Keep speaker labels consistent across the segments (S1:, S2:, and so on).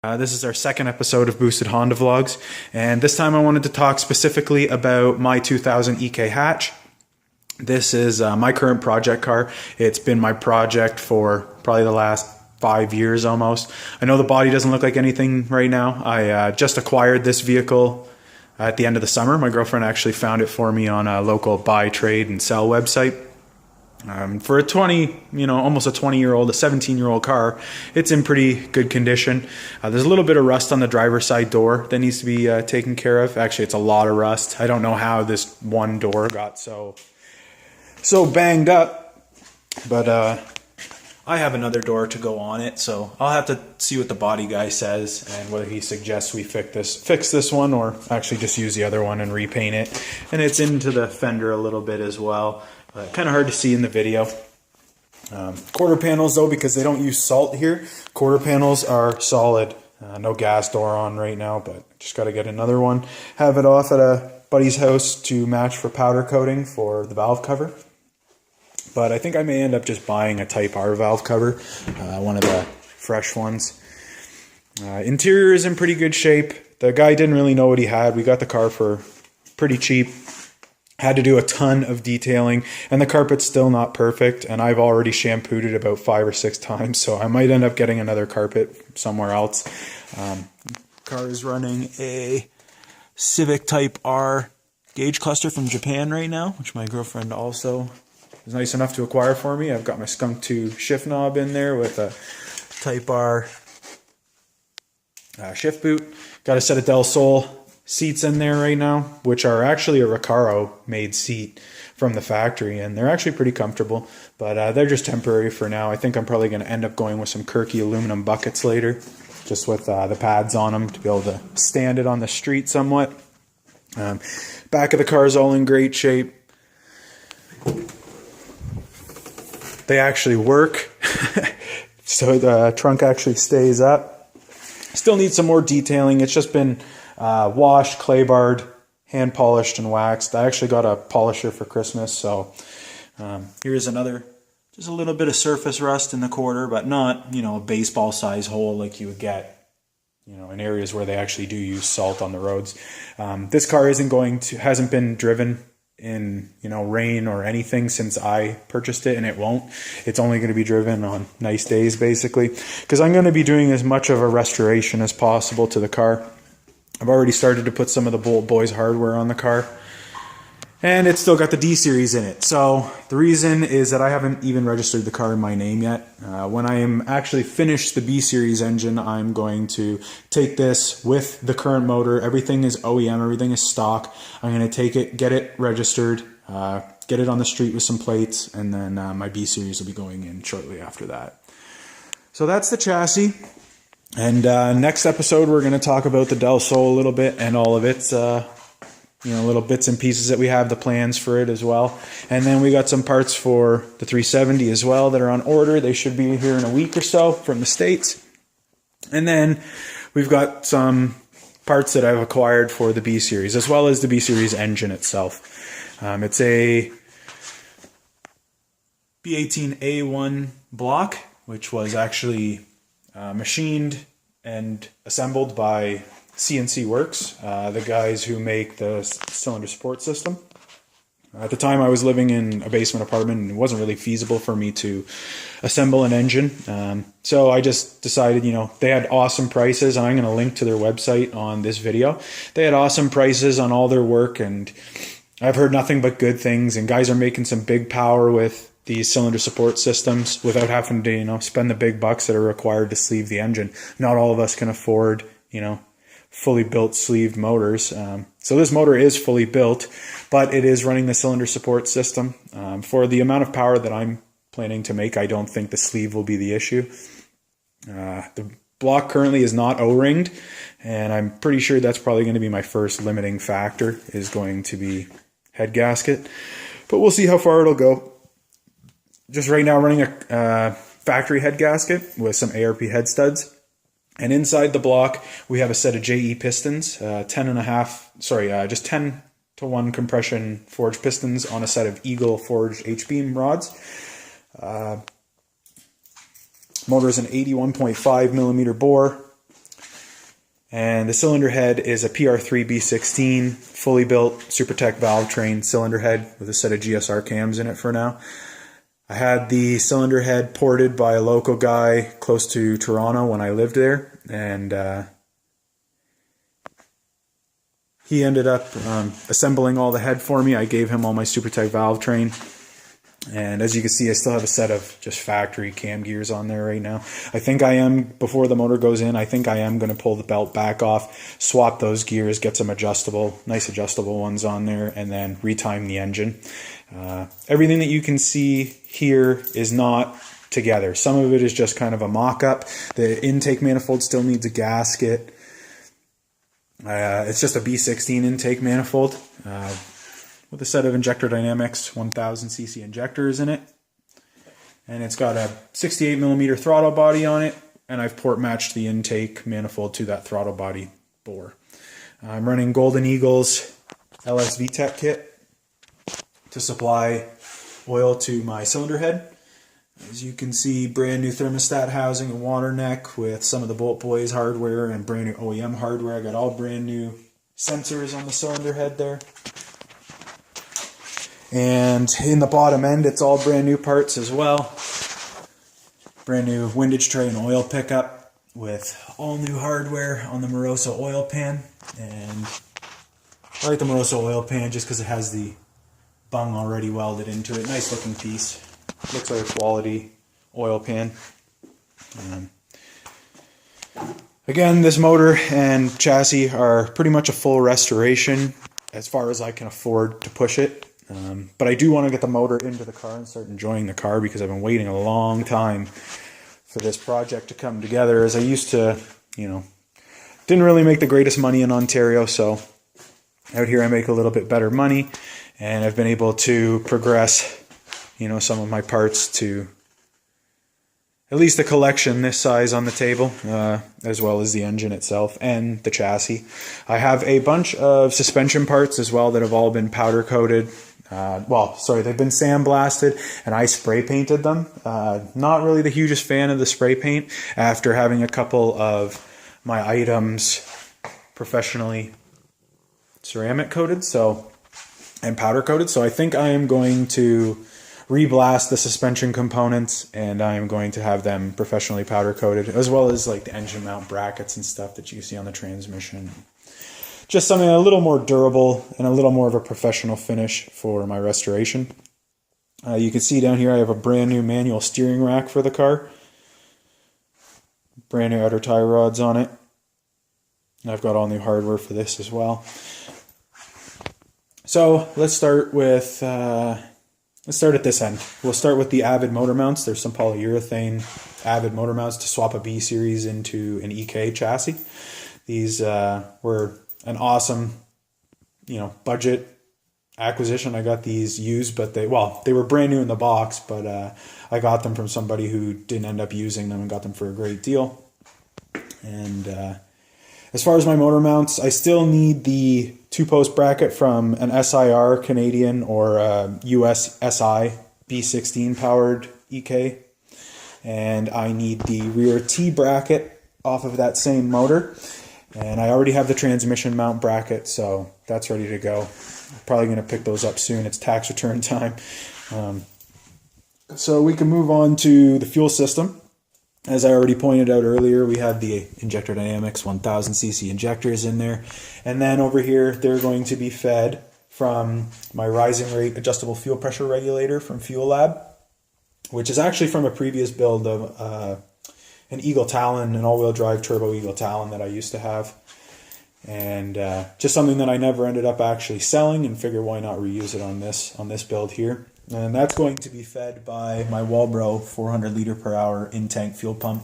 S1: This is our second episode of Boosted Honda Vlogs, and this time I wanted to talk specifically about my 2000 EK hatch. This is my current project car. It's been my project for probably the last 5 years almost. I know the body doesn't look like anything right now. I just acquired this vehicle at the end of the summer. My girlfriend actually found it for me on a local buy, trade, and sell website. For a almost a 20-year-old, a 17-year-old car, it's in pretty good condition. There's a little bit of rust on the driver's side door that needs to be taken care of. Actually, it's a lot of rust. I don't know how this one door got so banged up, but I have another door to go on it, so I'll have to see what the body guy says and whether he suggests we fix this one or actually just use the other one and repaint it. And it's into the fender a little bit as well. Kind of hard to see in the video. Quarter panels though, because they don't use salt here, quarter panels are solid. No gas door on right now, but just got to get another one. Have it off at a buddy's house to match for powder coating for the valve cover. But I think I may end up just buying a Type R valve cover, one of the fresh ones. Interior is in pretty good shape. The guy didn't really know what he had. We got the car for pretty cheap. Had to do a ton of detailing, and the carpet's still not perfect, and I've already shampooed it about 5 or 6 times, so I might end up getting another carpet somewhere else. Car is running a Civic Type R gauge cluster from Japan right now, which my girlfriend also was nice enough to acquire for me. I've got my Skunk 2 shift knob in there with a Type R shift boot. Got a set of Del Sol seats in there right now, which are actually a Recaro made seat from the factory, and they're actually pretty comfortable, but they're just temporary for now. I think I'm probably going to end up going with some Kirky aluminum buckets later, just with the pads on them to be able to stand it on the street somewhat. Back of the car is all in great shape. They actually work, so the trunk actually stays up. Still need some more detailing. It's just been washed, clay barred, hand polished, and waxed. I actually got a polisher for Christmas, so here's another, just a little bit of surface rust in the quarter, but not, a baseball size hole like you would get, in areas where they actually do use salt on the roads. This car hasn't been driven in, rain or anything since I purchased it, and it won't. It's only going to be driven on nice days, basically, because I'm going to be doing as much of a restoration as possible to the car. I've already started to put some of the Bolt Boys hardware on the car, and it's still got the D series in it. So the reason is that I haven't even registered the car in my name yet. When I am actually finished the B series engine, I'm going to take this with the current motor. Everything is OEM, everything is stock. I'm going to take it, get it registered, get it on the street with some plates, and then my B series will be going in shortly after that. So that's the chassis. And next episode, we're going to talk about the Del Sol a little bit and all of its, little bits and pieces that we have, the plans for it as well. And then we got some parts for the 370 as well that are on order. They should be here in a week or so from the States. And then we've got some parts that I've acquired for the B Series, as well as the B Series engine itself. It's a B18A1 block, which was actually machined and assembled by CNC Works, the guys who make the cylinder support system. At the time, I was living in a basement apartment, and it wasn't really feasible for me to assemble an engine. So I just decided, they had awesome prices, and I'm going to link to their website on this video. They had awesome prices on all their work, and I've heard nothing but good things, and guys are making some big power with these cylinder support systems without having to, spend the big bucks that are required to sleeve the engine. Not all of us can afford, fully built sleeved motors. So this motor is fully built, but it is running the cylinder support system. For the amount of power that I'm planning to make, I don't think the sleeve will be the issue. The block currently is not O-ringed, and I'm pretty sure that's probably going to be my first limiting factor, is going to be head gasket. But we'll see how far it'll go. Just right now running a factory head gasket with some ARP head studs. And inside the block, we have a set of JE pistons, 10-to-1 compression forged pistons on a set of Eagle forged H-beam rods. Motor is an 81.5 millimeter bore. And the cylinder head is a PR3 B16, fully built Supertech valve train cylinder head with a set of GSR cams in it for now. I had the cylinder head ported by a local guy close to Toronto when I lived there, and he ended up assembling all the head for me. I gave him all my Supertech valve train. And as you can see, I still have a set of just factory cam gears on there right now. I think I am, before the motor goes in, I think I am going to pull the belt back off, swap those gears, get some nice adjustable ones on there, and then retime the engine. Everything that you can see here is not together. Some of it is just kind of a mock-up. The intake manifold still needs a gasket. It's just a B16 intake manifold. With a set of Injector Dynamics 1000cc injectors in it. And it's got a 68mm throttle body on it, and I've port matched the intake manifold to that throttle body bore. I'm running Golden Eagle's LS VTEC kit to supply oil to my cylinder head. As you can see, brand new thermostat housing and water neck with some of the Bolt Boys hardware and brand new OEM hardware. I got all brand new sensors on the cylinder head there. And in the bottom end, it's all brand new parts as well. Brand new windage tray and oil pickup with all new hardware on the Moroso oil pan. And I like the Moroso oil pan just because it has the bung already welded into it. Nice looking piece. Looks like a quality oil pan. Again, this motor and chassis are pretty much a full restoration as far as I can afford to push it. But I do want to get the motor into the car and start enjoying the car because I've been waiting a long time for this project to come together. As I used to, didn't really make the greatest money in Ontario, so out here I make a little bit better money, and I've been able to progress, some of my parts to at least a collection this size on the table, as well as the engine itself and the chassis. I have a bunch of suspension parts as well that have all been powder coated. They've been sandblasted and I spray painted them. Not really the hugest fan of the spray paint after having a couple of my items professionally ceramic coated and powder coated. So I think I am going to reblast the suspension components and I am going to have them professionally powder coated, as well as like the engine mount brackets and stuff that you see on the transmission. Just something a little more durable and a little more of a professional finish for my restoration. You can see down here I have a brand new manual steering rack for the car. Brand new outer tie rods on it. And I've got all new hardware for this as well. So let's start at this end. We'll start with the Avid motor mounts. There's some polyurethane Avid motor mounts to swap a B series into an EK chassis. These were an awesome, budget acquisition. I got these used, but they were brand new in the box, but I got them from somebody who didn't end up using them and got them for a great deal. And as far as my motor mounts, I still need the 2-post bracket from an SIR Canadian or US SI B16 powered EK. And I need the rear T bracket off of that same motor. And I already have the transmission mount bracket, so that's ready to go. I'm probably going to pick those up soon. It's tax return time. So we can move on to the fuel system. As I already pointed out earlier, we have the Injector Dynamics 1000cc injectors in there. And then over here, they're going to be fed from my rising rate adjustable fuel pressure regulator from Fuel Lab, which is actually from a previous build of an Eagle Talon, an all-wheel drive turbo Eagle Talon that I used to have. And just something that I never ended up actually selling, and figure why not reuse it on this build here. And that's going to be fed by my Walbro 400 liter per hour in-tank fuel pump.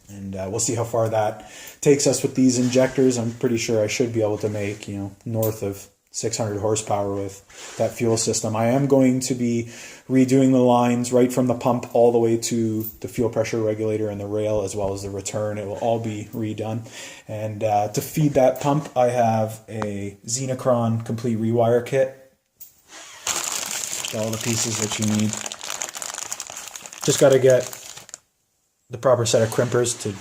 S1: And we'll see how far that takes us with these injectors. I'm pretty sure I should be able to make, north of 600 horsepower with that fuel system. I am going to be redoing the lines right from the pump all the way to the fuel pressure regulator and the rail, as well as the return. It will all be redone. And to feed that pump, I have a Xenocron complete rewire kit. All the pieces that you need. Just got to get the proper set of crimpers to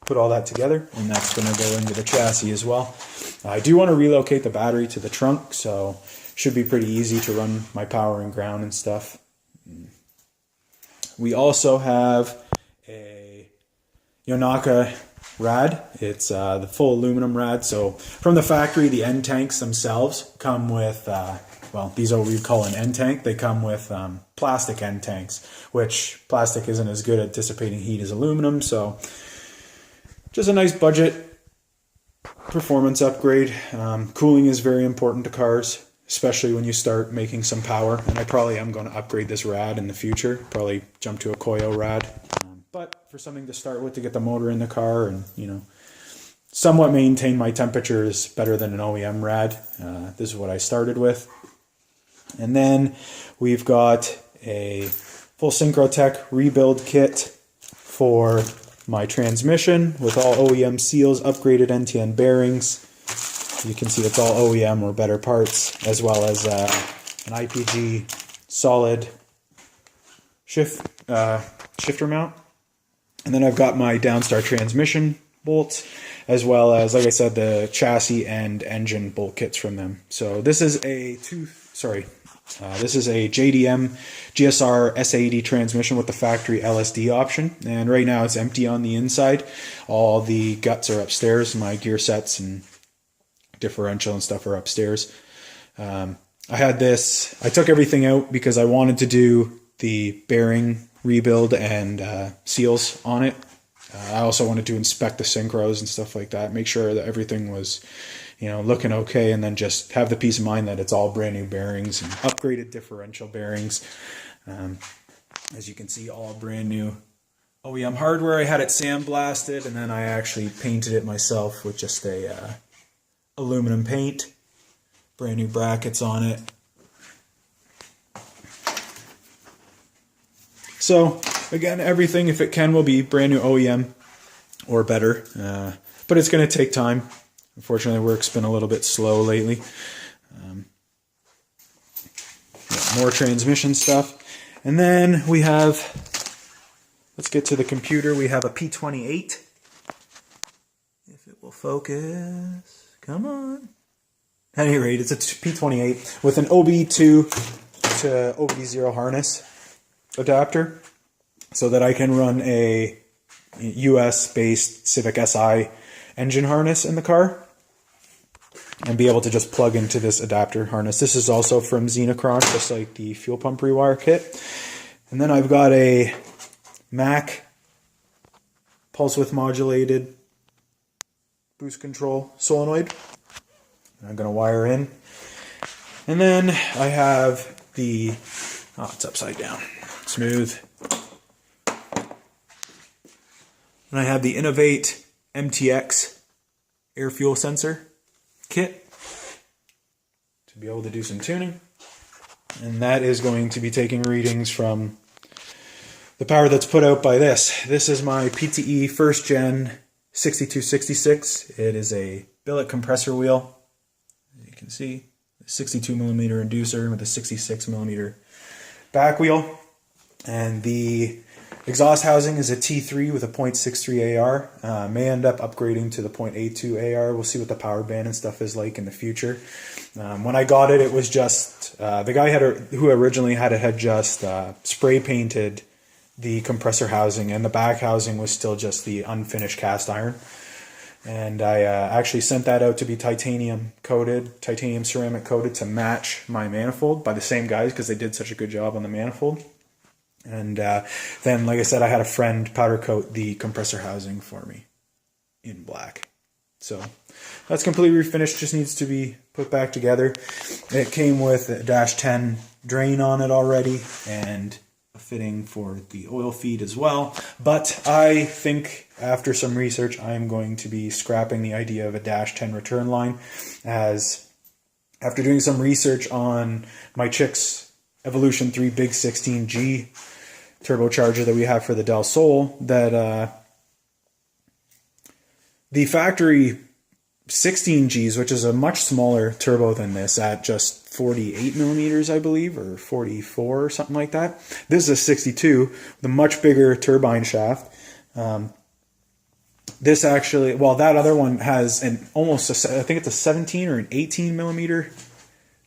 S1: put all that together, and that's going to go into the chassis as well. I do want to relocate the battery to the trunk, so should be pretty easy to run my power and ground and stuff. We also have a Yonaka rad. It's the full aluminum rad. So from the factory, the end tanks themselves come with, well, these are what we call an end tank. They come with plastic end tanks, which plastic isn't as good at dissipating heat as aluminum. So just a nice budget performance upgrade. Cooling is very important to cars, especially when you start making some power. And I probably am going to upgrade this rad in the future. Probably jump to a Koyo rad. But for something to start with to get the motor in the car and, you know, somewhat maintain my temperatures better than an OEM rad. This is what I started with. And then we've got a full Synchrotech rebuild kit for my transmission with all OEM seals, upgraded NTN bearings. You can see it's all OEM or better parts, as well as an IPG solid shifter mount. And then I've got my Downstar transmission bolts, as well as, like I said, the chassis and engine bolt kits from them. So this is a this is a JDM GSR S80 transmission with the factory LSD option. And right now it's empty on the inside. All the guts are upstairs. My gear sets and differential and stuff are upstairs. I took everything out because I wanted to do the bearing rebuild and seals on it. I also wanted to inspect the synchros and stuff like that, make sure that everything was, you know, looking okay, and then just have the peace of mind that it's all brand new bearings and upgraded differential bearings. As you can see, all brand new OEM hardware. I had it sandblasted, and then I actually painted it myself with just a aluminum paint. Brand new brackets on it. So again, everything, if it can, will be brand new OEM or better, but it's going to take time. Unfortunately, work's been a little bit slow lately. More transmission stuff. And then we have, let's get to the computer. We have a P28. If it will focus, come on. At any rate, it's a P28 with an OBD2 to OBD0 harness adapter, so that I can run a US-based Civic Si engine harness in the car and be able to just plug into this adapter harness. This is also from Xenocron, just like the fuel pump rewire kit. And then I've got a Mac pulse width modulated boost control solenoid. I'm going to wire in. And then I have the, oh, it's upside down. Smooth. And I have the Innovate MTX air fuel sensor kit to be able to do some tuning. And that is going to be taking readings from the power that's put out by this. This is my PTE first gen 6266. It is a billet compressor wheel. As you can see, a 62 millimeter inducer with a 66 millimeter back wheel. And the exhaust housing is a T3 with a 0.63 AR. May end up upgrading to the 0.82 AR. We'll see what the power band and stuff is like in the future. When I got it, it was just, the guy who originally had it had just spray painted the compressor housing, and the back housing was still just the unfinished cast iron. And I actually sent that out to be titanium ceramic coated to match my manifold by the same guys, because they did such a good job on the manifold. And then, like I said, I had a friend powder coat the compressor housing for me in black. So that's completely refinished, just needs to be put back together. It came with a -10 drain on it already, and a fitting for the oil feed as well. But I think after some research, I'm going to be scrapping the idea of a -10 return line, as after doing some research on my Chick's Evolution 3 Big 16G turbocharger that we have for the Del Sol, that the factory 16Gs, which is a much smaller turbo than this at just 48 millimeters, I believe, or 44 or something like that. This is a 62 with a much bigger turbine shaft. This actually, well, that other one has an almost, I think it's a 17 or an 18 millimeter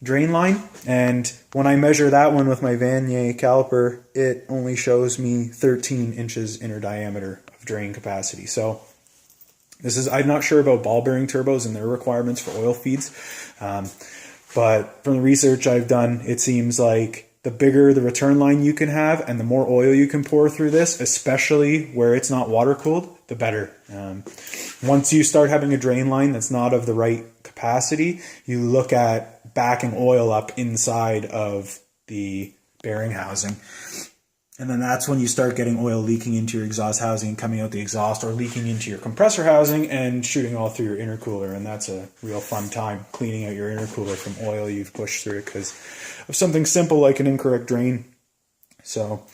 S1: drain line. And when I measure that one with my Vanier caliper, it only shows me 13 inches inner diameter of drain capacity. So this is, I'm not sure about ball bearing turbos and their requirements for oil feeds. But from the research I've done, it seems like the bigger the return line you can have and the more oil you can pour through this, especially where it's not water cooled, the better. Once you start having a drain line that's not of the right capacity, you look at backing oil up inside of the bearing housing. And then that's when you start getting oil leaking into your exhaust housing and coming out the exhaust, or leaking into your compressor housing and shooting all through your intercooler. And that's a real fun time, cleaning out your intercooler from oil you've pushed through it because of something simple like an incorrect drain. So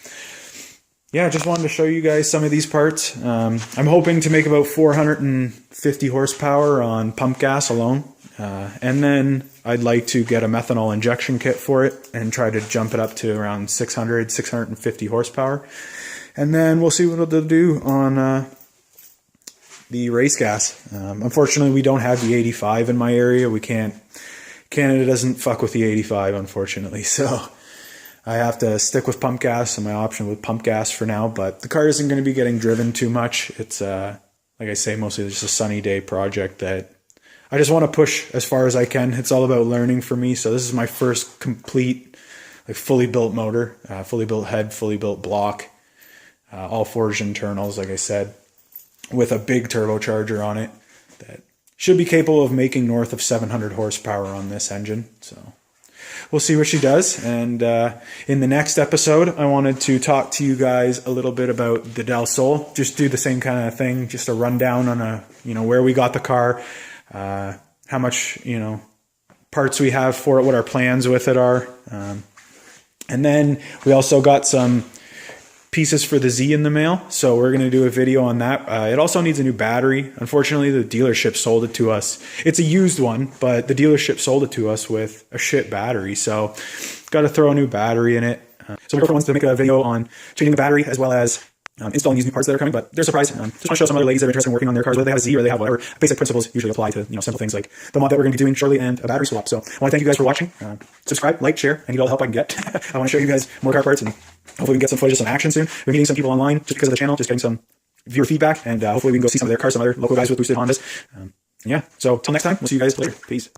S1: yeah, I just wanted to show you guys some of these parts. I'm hoping to make about 450 horsepower on pump gas alone. And then I'd like to get a methanol injection kit for it and try to jump it up to around 650 horsepower. And then we'll see what it'll do on the race gas. Unfortunately, we don't have the 85 in my area. We can't, Canada doesn't fuck with the 85, unfortunately. So I have to stick with pump gas, and my option with pump gas for now. But the car isn't going to be getting driven too much. It's, like I say, mostly just a sunny day project that I just want to push as far as I can. It's all about learning for me. So this is my first complete, like, fully built motor, fully built head, fully built block, all forged internals, like I said, with a big turbocharger on it that should be capable of making north of 700 horsepower on this engine. So we'll see what she does. And in the next episode, I wanted to talk to you guys a little bit about the Del Sol. Just do the same kind of thing, just a rundown on where we got the car, how much, parts we have for it, what our plans with it are. And then we also got some pieces for the Z in the mail. So we're going to do a video on that. It also needs a new battery. Unfortunately, the dealership sold it to us. It's a used one, but the dealership sold it to us with a shit battery. So got to throw a new battery in it. So we're wants to make a video on changing the battery as well as installing these new parts that are coming, but they're surprised. Just want to show some other ladies that are interested in working on their cars, whether they have a Z or they have whatever. Basic principles usually apply to simple things like the mod that we're going to be doing shortly and a battery swap. So I want to thank you guys for watching. Subscribe, like, share. I need all the help I can get. I want to show you guys more car parts, and hopefully we can get some footage of some action soon. We're meeting some people online just because of the channel, just getting some viewer feedback, and hopefully we can go see some of their cars, some other local guys with boosted Hondas. Yeah, so till next time, we'll see you guys later. Peace.